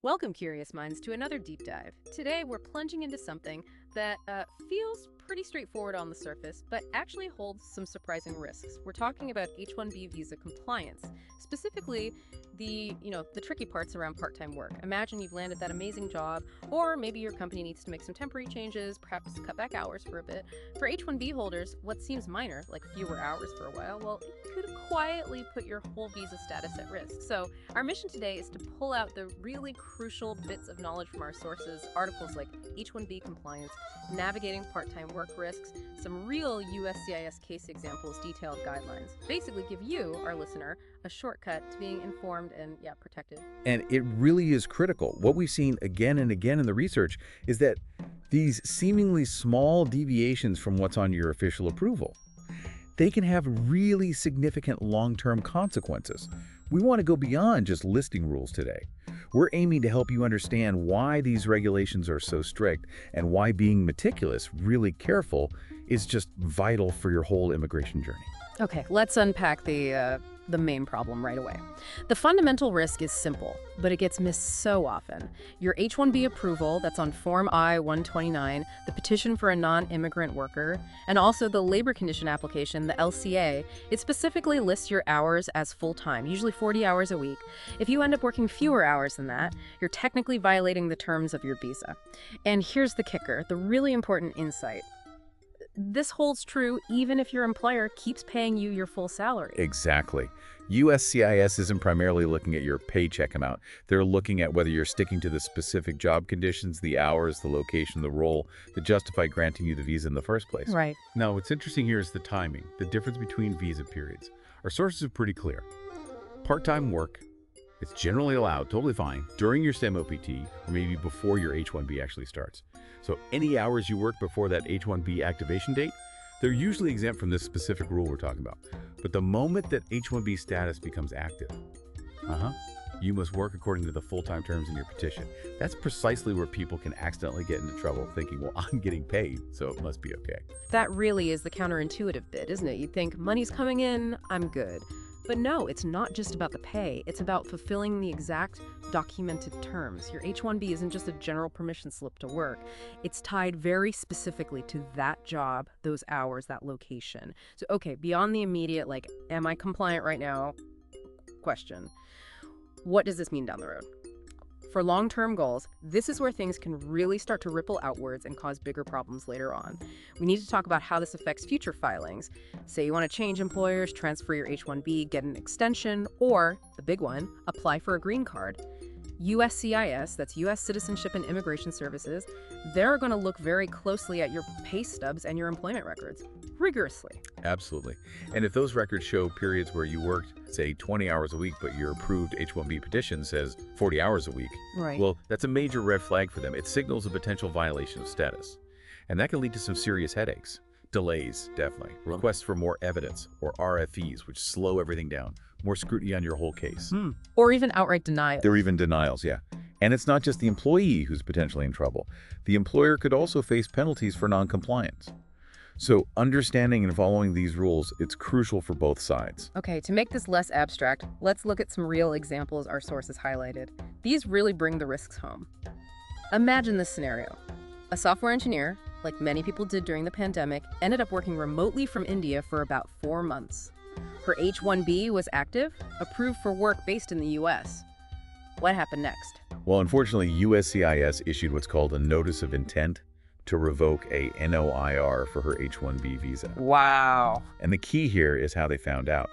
Welcome, curious minds, to another deep dive. Today, we're plunging into something that feels pretty straightforward on the surface, but actually holds some surprising risks. We're talking about H-1B visa compliance, specifically the tricky parts around part-time work. Imagine you've landed that amazing job, or maybe your company needs to make some temporary changes, perhaps cut back hours for a bit. For H-1B holders, what seems minor, like fewer hours for a while, well, it could quietly put your whole visa status at risk. So our mission today is to pull out the really crucial bits of knowledge from our sources, articles like H-1B compliance, navigating part-time work risks, some real USCIS case examples, detailed guidelines. Basically give you, our listener, a shortcut to being informed and, protected. And it really is critical. What we've seen again and again in the research is that these seemingly small deviations from what's on your official approval, they can have really significant long-term consequences. We want to go beyond just listing rules today. We're aiming to help you understand why these regulations are so strict and why being meticulous, really careful, is just vital for your whole immigration journey. Okay, let's unpack the main problem right away. The fundamental risk is simple, but it gets missed so often. Your H-1B approval, that's on Form I-129, the petition for a non-immigrant worker, and also the labor condition application, the LCA, it specifically lists your hours as full-time, usually 40 hours a week. If you end up working fewer hours than that, you're technically violating the terms of your visa. And here's the kicker, the really important insight. This holds true even if your employer keeps paying you your full salary. Exactly. USCIS isn't primarily looking at your paycheck amount. They're looking at whether you're sticking to the specific job conditions, the hours, the location, the role that justify granting you the visa in the first place. Right. Now, what's interesting here is the timing, the difference between visa periods. Our sources are pretty clear. Part-time work, it's generally allowed, totally fine, during your STEM OPT or maybe before your H-1B actually starts. So any hours you work before that H-1B activation date, they're usually exempt from this specific rule we're talking about. But the moment that H-1B status becomes active, you must work according to the full-time terms in your petition. That's precisely where people can accidentally get into trouble thinking, well, I'm getting paid, so it must be okay. That really is the counterintuitive bit, isn't it? You think, money's coming in, I'm good. But no, it's not just about the pay. It's about fulfilling the exact documented terms. Your H-1B isn't just a general permission slip to work. It's tied very specifically to that job, those hours, that location. So, okay, beyond the immediate, like, am I compliant right now? Question. What does this mean down the road? For long-term goals, this is where things can really start to ripple outwards and cause bigger problems later on. We need to talk about how this affects future filings. Say you want to change employers, transfer your H-1B, get an extension, or, the big one, apply for a green card. USCIS, that's U.S. Citizenship and Immigration Services, they're going to look very closely at your pay stubs and your employment records, rigorously. Absolutely. And if those records show periods where you worked, say, 20 hours a week, but your approved H-1B petition says 40 hours a week, Right. well, that's a major red flag for them. It signals a potential violation of status. And that can lead to some serious headaches. Delays, definitely. Requests for more evidence, or RFEs, which slow everything down. More scrutiny on your whole case. Or even outright denial. There are even denials, yeah. And it's not just the employee who's potentially in trouble. The employer could also face penalties for non-compliance. So understanding and following these rules, it's crucial for both sides. Okay, to make this less abstract, let's look at some real examples our sources highlighted. These really bring the risks home. Imagine this scenario. A software engineer, like many people did during the pandemic, ended up working remotely from India for about 4 months. Her H-1B was active, approved for work based in the U.S. What happened next? Well, unfortunately, USCIS issued what's called a Notice of Intent to revoke a NOIR for her H-1B visa. Wow. And the key here is how they found out.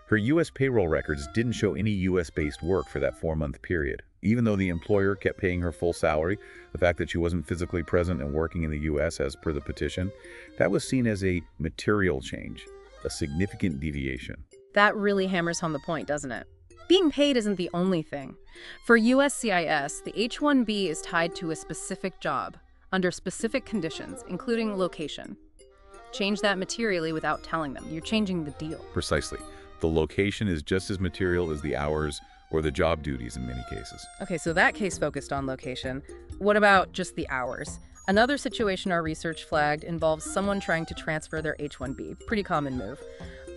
Her U.S. payroll records didn't show any U.S.-based work for that 4-month period. Even though the employer kept paying her full salary, the fact that she wasn't physically present and working in the U.S. as per the petition, that was seen as a material change, a significant deviation. That really hammers home the point, doesn't it? Being paid isn't the only thing. For USCIS, the H-1B is tied to a specific job, under specific conditions, including location. Change that materially without telling them. You're changing the deal. Precisely. The location is just as material as the hours or the job duties in many cases. Okay, so that case focused on location. What about just the hours? Another situation our research flagged involves someone trying to transfer their H-1B. Pretty common move.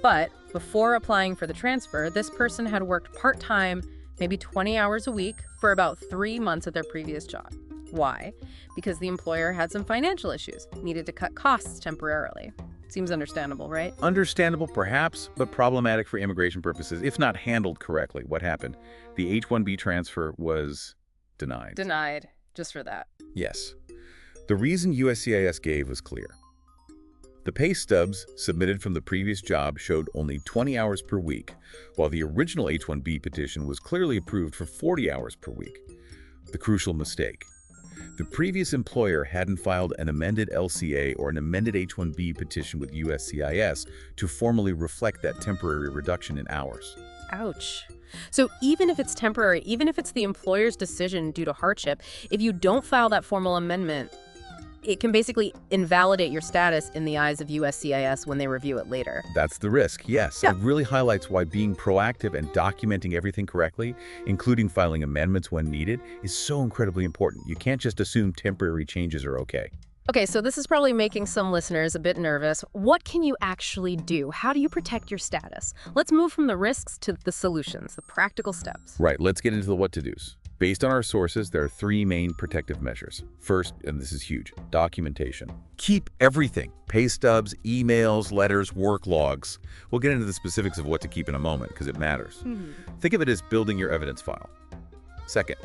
But before applying for the transfer, this person had worked part-time maybe 20 hours a week, for about 3 months at their previous job. Why? Because the employer had some financial issues, needed to cut costs temporarily. Seems understandable, right? Understandable, perhaps, but problematic for immigration purposes, if not handled correctly. What happened? The H-1B transfer was denied. Denied, just for that. Yes. The reason USCIS gave was clear. The pay stubs submitted from the previous job showed only 20 hours per week, while the original H-1B petition was clearly approved for 40 hours per week. The crucial mistake. The previous employer hadn't filed an amended LCA or an amended H-1B petition with USCIS to formally reflect that temporary reduction in hours. Ouch. So even if it's temporary, even if it's the employer's decision due to hardship, if you don't file that formal amendment, it can basically invalidate your status in the eyes of USCIS when they review it later. That's the risk, yes. Yeah. It really highlights why being proactive and documenting everything correctly, including filing amendments when needed, is so incredibly important. You can't just assume temporary changes are okay. Okay, so this is probably making some listeners a bit nervous. What can you actually do? How do you protect your status? Let's move from the risks to the solutions, the practical steps. Right, let's get into the what-to-dos. Based on our sources, there are 3 main protective measures. First, and this is huge, documentation. Keep everything. Pay stubs, emails, letters, work logs. We'll get into the specifics of what to keep in a moment because it matters. Think of it as building your evidence file. Second,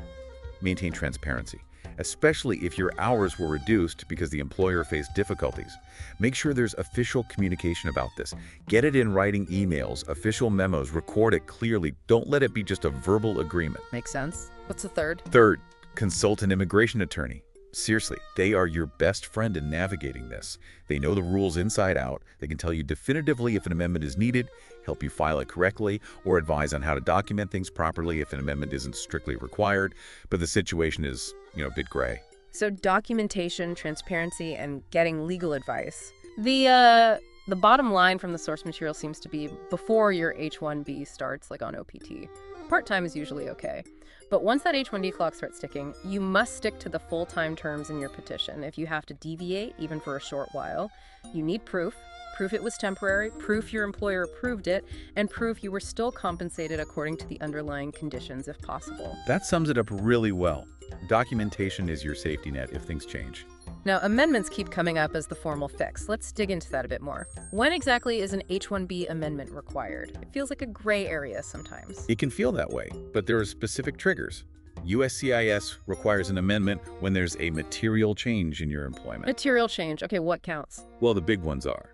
maintain transparency, especially if your hours were reduced because the employer faced difficulties. Make sure there's official communication about this. Get it in writing emails, official memos, record it clearly. Don't let it be just a verbal agreement. Makes sense. What's the third? Third, consult an immigration attorney. Seriously, they are your best friend in navigating this. They know the rules inside out. They can tell you definitively if an amendment is needed, help you file it correctly, or advise on how to document things properly if an amendment isn't strictly required. But the situation is, a bit gray. So documentation, transparency, and getting legal advice. The bottom line from the source material seems to be before your H-1B starts, like on OPT. Part-time is usually okay. But once that H-1B clock starts ticking, you must stick to the full-time terms in your petition. If you have to deviate, even for a short while, you need proof. Proof it was temporary, proof your employer approved it, and proof you were still compensated according to the underlying conditions if possible. That sums it up really well. Documentation is your safety net if things change. Now, amendments keep coming up as the formal fix. Let's dig into that a bit more. When exactly is an H-1B amendment required? It feels like a gray area sometimes. It can feel that way, but there are specific triggers. USCIS requires an amendment when there's a material change in your employment. Material change. Okay, what counts? Well, the big ones are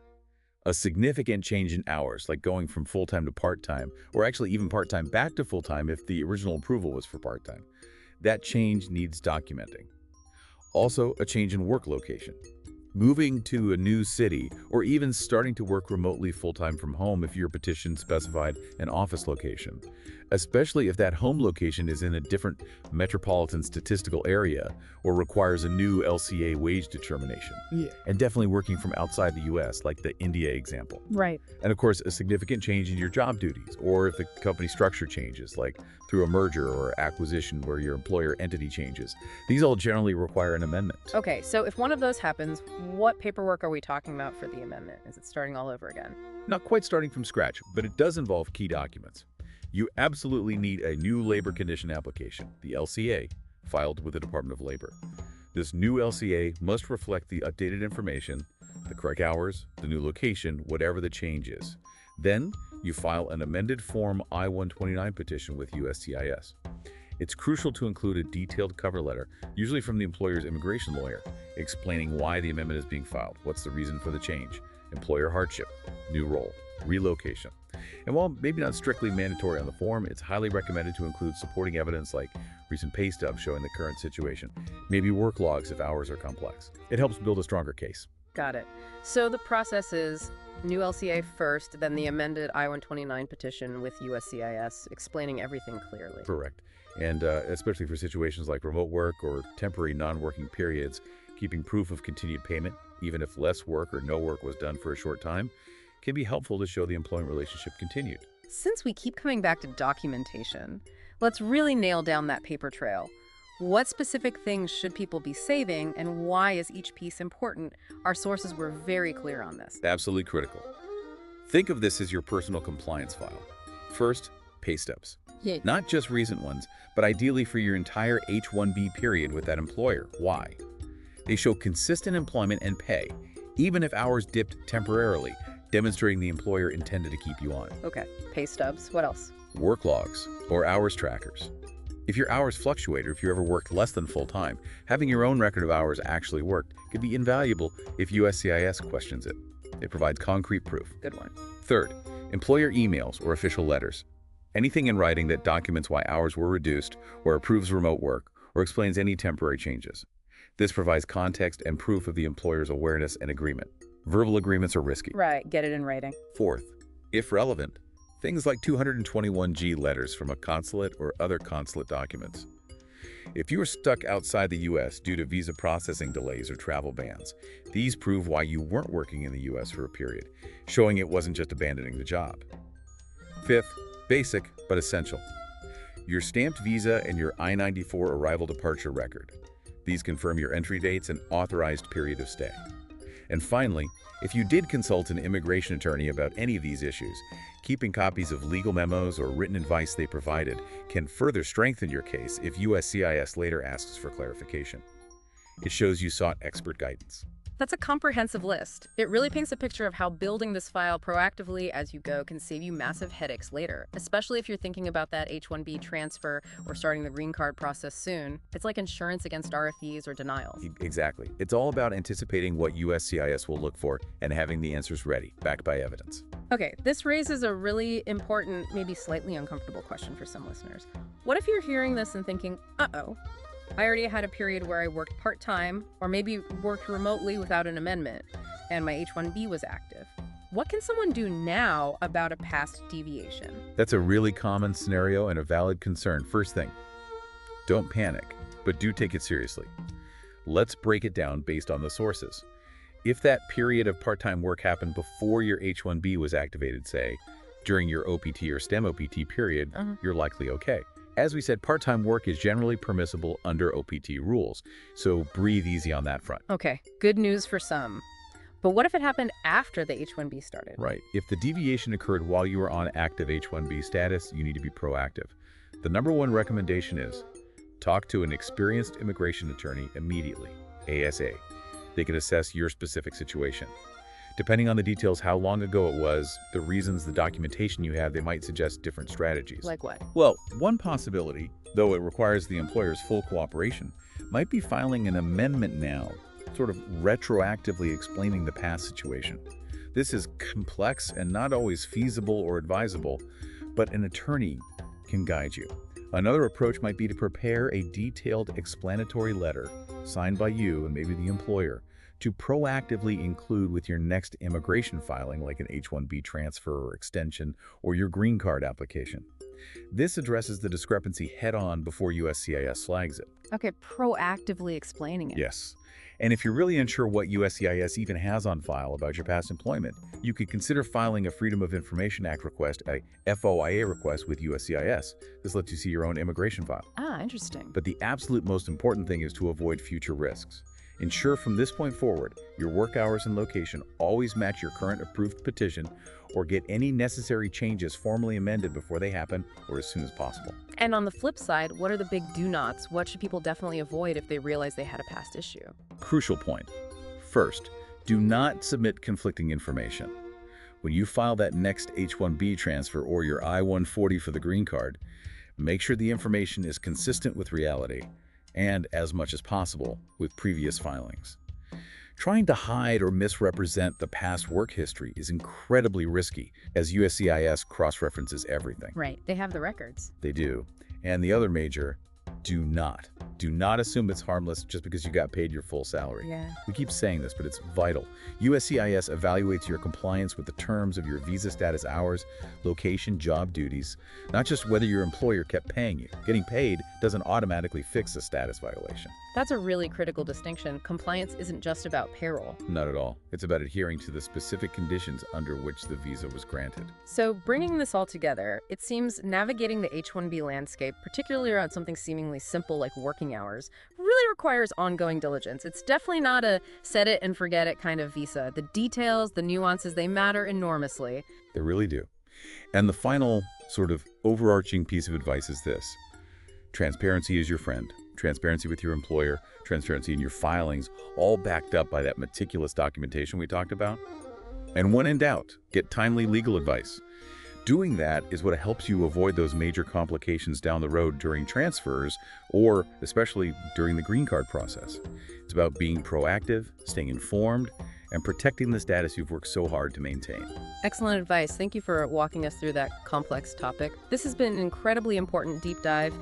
a significant change in hours, like going from full-time to part-time, or actually even part-time back to full-time if the original approval was for part-time. That change needs documenting. Also, a change in work location. Moving to a new city, or even starting to work remotely full-time from home if your petition specified an office location, especially if that home location is in a different metropolitan statistical area or requires a new LCA wage determination. Yeah. And definitely working from outside the U.S., like the India example. Right. And of course, a significant change in your job duties, or if the company structure changes, like through a merger or acquisition where your employer entity changes. These all generally require an amendment. Okay, so if one of those happens, what paperwork are we talking about for the amendment? Is it starting all over again? Not quite starting from scratch, but it does involve key documents. You absolutely need a new labor condition application, the LCA, filed with the Department of Labor. This new LCA must reflect the updated information, the correct hours, the new location, whatever the change is. Then, you file an amended Form I-129 petition with USCIS. It's crucial to include a detailed cover letter, usually from the employer's immigration lawyer, explaining why the amendment is being filed, what's the reason for the change, employer hardship, new role, relocation. And while maybe not strictly mandatory on the form, it's highly recommended to include supporting evidence like recent pay stubs showing the current situation, maybe work logs if hours are complex. It helps build a stronger case. Got it. So the process is new LCA first, then the amended I-129 petition with USCIS, explaining everything clearly. Correct. And especially for situations like remote work or temporary non-working periods, keeping proof of continued payment, even if less work or no work was done for a short time, can be helpful to show the employment relationship continued. Since we keep coming back to documentation, let's really nail down that paper trail. What specific things should people be saving, and why is each piece important? Our sources were very clear on this. Absolutely critical. Think of this as your personal compliance file. First, pay stubs. Yeah. Not just recent ones, but ideally for your entire H-1B period with that employer. Why? They show consistent employment and pay, even if hours dipped temporarily, demonstrating the employer intended to keep you on. Okay, pay stubs. What else? Work logs or hours trackers. If your hours fluctuate or if you ever worked less than full-time, having your own record of hours actually worked could be invaluable if USCIS questions it. It provides concrete proof. Good one. Third, employer emails or official letters. Anything in writing that documents why hours were reduced or approves remote work or explains any temporary changes. This provides context and proof of the employer's awareness and agreement. Verbal agreements are risky. Right, get it in writing. Fourth, if relevant, things like 221G letters from a consulate or other consulate documents. If you are stuck outside the U.S. due to visa processing delays or travel bans, these prove why you weren't working in the U.S. for a period, showing it wasn't just abandoning the job. Fifth, basic but essential. Your stamped visa and your I-94 arrival departure record. These confirm your entry dates and authorized period of stay. And finally, if you did consult an immigration attorney about any of these issues, keeping copies of legal memos or written advice they provided can further strengthen your case if USCIS later asks for clarification. It shows you sought expert guidance. That's a comprehensive list. It really paints a picture of how building this file proactively as you go can save you massive headaches later, especially if you're thinking about that H-1B transfer or starting the green card process soon. It's like insurance against RFEs or denials. Exactly. It's all about anticipating what USCIS will look for and having the answers ready, backed by evidence. Okay, this raises a really important, maybe slightly uncomfortable question for some listeners. What if you're hearing this and thinking, uh-oh, I already had a period where I worked part-time or maybe worked remotely without an amendment, and my H-1B was active. What can someone do now about a past deviation? That's a really common scenario and a valid concern. First thing, don't panic, but do take it seriously. Let's break it down based on the sources. If that period of part-time work happened before your H-1B was activated, say, during your OPT or STEM OPT period, you're likely okay. As we said, part-time work is generally permissible under OPT rules, so breathe easy on that front. Okay, good news for some. But what if it happened after the H-1B started? Right. If the deviation occurred while you were on active H-1B status, you need to be proactive. The number one recommendation is talk to an experienced immigration attorney immediately, ASA. They can assess your specific situation. Depending on the details, how long ago it was, the reasons, the documentation you have, they might suggest different strategies. Like what? Well, one possibility, though it requires the employer's full cooperation, might be filing an amendment now, sort of retroactively explaining the past situation. This is complex and not always feasible or advisable, but an attorney can guide you. Another approach might be to prepare a detailed explanatory letter signed by you and maybe the employer to proactively include with your next immigration filing, like an H-1B transfer or extension or your green card application. This addresses the discrepancy head-on before USCIS flags it. Okay, proactively explaining it. Yes. And if you're really unsure what USCIS even has on file about your past employment, you could consider filing a Freedom of Information Act request, a FOIA request with USCIS. This lets you see your own immigration file. Ah, interesting. But the absolute most important thing is to avoid future risks. Ensure from this point forward, your work hours and location always match your current approved petition, or get any necessary changes formally amended before they happen or as soon as possible. And on the flip side, what are the big do-nots? What should people definitely avoid if they realize they had a past issue? Crucial point. First, do not submit conflicting information. When you file that next H-1B transfer or your I-140 for the green card, make sure the information is consistent with reality and, as much as possible, with previous filings. Trying to hide or misrepresent the past work history is incredibly risky, as USCIS cross-references everything. Right, they have the records. They do. And the other major, do not assume it's harmless just because you got paid your full salary. Yeah. We keep saying this, but it's vital. USCIS evaluates your compliance with the terms of your visa status hours, location, job duties, not just whether your employer kept paying you. Getting paid doesn't automatically fix a status violation. That's a really critical distinction. Compliance isn't just about payroll. Not at all. It's about adhering to the specific conditions under which the visa was granted. So bringing this all together, it seems navigating the H-1B landscape, particularly around something seemingly simple like working hours, really requires ongoing diligence. It's definitely not a set it and forget it kind of visa. The details, the nuances, they matter enormously. They really do. And the final sort of overarching piece of advice is this. Transparency is your friend. Transparency with your employer, transparency in your filings, all backed up by that meticulous documentation we talked about. And when in doubt, get timely legal advice. Doing that is what helps you avoid those major complications down the road during transfers or especially during the green card process. It's about being proactive, staying informed, and protecting the status you've worked so hard to maintain. Excellent advice. Thank you for walking us through that complex topic. This has been an incredibly important deep dive.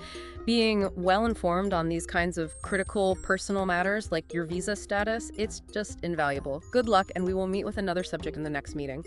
Being well-informed on these kinds of critical personal matters like your visa status, it's just invaluable. Good luck, and we will meet with another subject in the next meeting.